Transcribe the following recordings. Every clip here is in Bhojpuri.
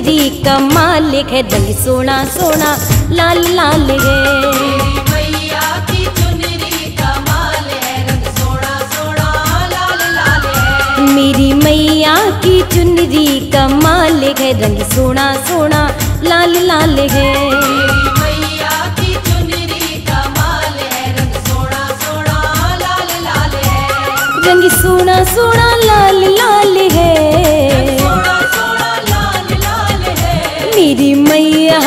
चुनरी का मालिक है, रंग सोना सोना लाल लाल है। मेरी मैया की चुनरी का माल है, रंग सोना सोना लाल लाल है। मेरी मैया की चुनरी का मालिक है, रंग सोना सोना लाल लाल है। मेरी मैया की चुनरी का माल है, रंग सोना सोना लाल लाल है। रंग सोना सोना लाल लाल है। सोना सोना लाल लाल है। मेरी मैया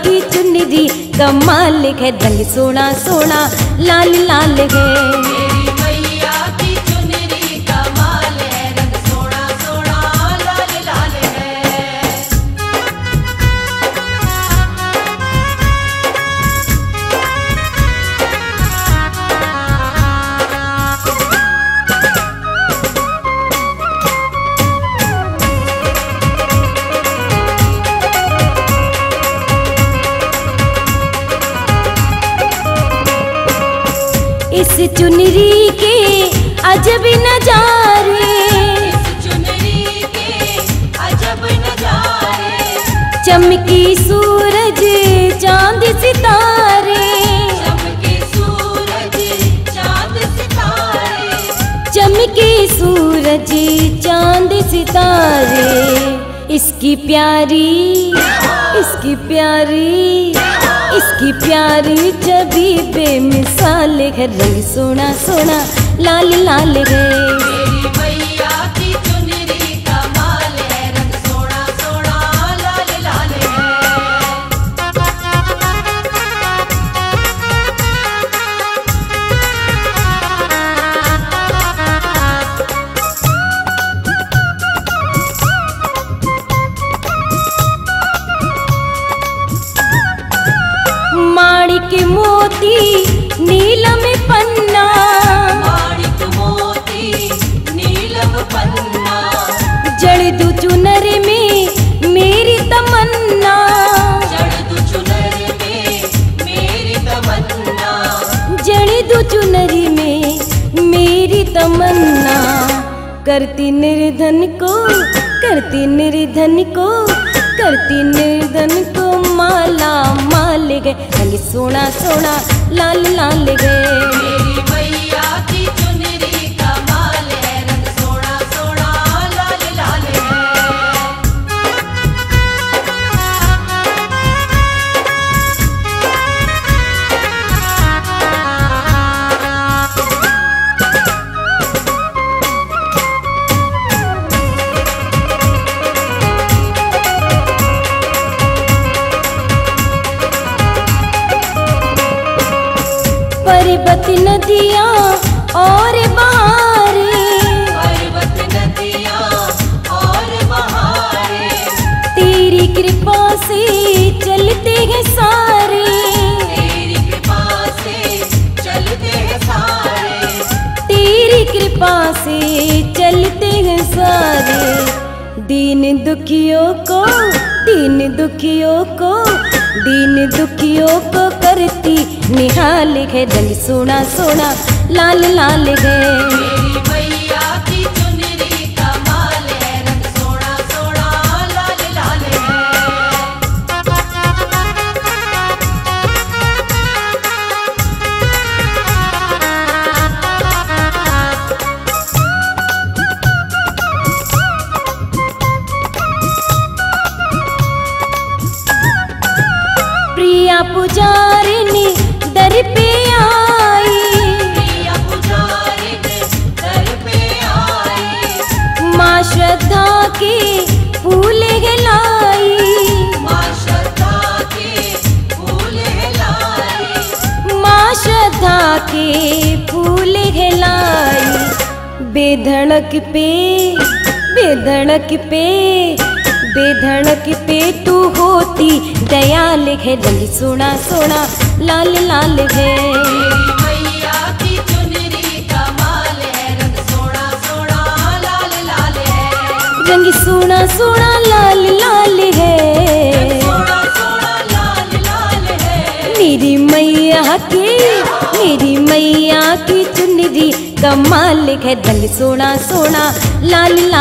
की चुनरी का मालिक है, रंग सोना सोना लाल लाल है। मेरी मैया की चुनरी का माल है, रंग सोना सोना लाल लाल है। इस चुनरी के अजब नजारे, इस चुनरी के अजब नजारे, चमकी सूरज चांद सितारे, चमके सूरज चांद सितारे, चमकी सूरज चांद सितारे। इसकी प्यारी छवि बेमिसाल है, रंग सोना सोना लाल लाल है। मेरी मैया की चुनरी का माल है, रंग सोना सोना लाल लाल है। माणिक मोती नीलम पन्ना, माणिक मोती नीलम पन्ना, जड़ दू चुनर में मेरी तमन्ना, जड़ दू चुनर में मेरी तमन्ना, जड़ दू चुनरी में मेरी तमन्ना। करती निर्धन को माला माल गए, रंग सोना सोना लाल लाल गए। मेरी मैया की चुनरी का माल है, रंग सोना सोना लाल लाल है। पर्वत नदियाँ और बहारे, पर्वत नदियाँ और बहारे, तेरी कृपा से चलते हैं सारे, तेरी कृपा से चलते हैं सारे, तेरी कृपा से चलते हैं सारे। दीन दुखियों को करती निहाल है, रंग सोना सोना लाल लाल है। मेरी मैया की चुनरी का माल है, रंग सोना सोना लाल लाल है। प्रिया पुजारिनी दर पे आई, प्रिया पुजारिनी दर पे आई, माँ श्रद्धा के फूल लाई, माँ श्रद्धा के फूल लाई, माँ श्रद्धा के फूल लाई। बेधड़क पे तू होती दयाल है, रंग सोना सोना लाल लाल है। मेरी मैया की चुनरी का माल है, रंग सोना सोना लाल लाल है। रंग सोना सोना लाल लाल है। सोना सोना लाल लाल है। मेरी मैया की चुनरी का मालिक है, रंग सोना सोना लाल लाल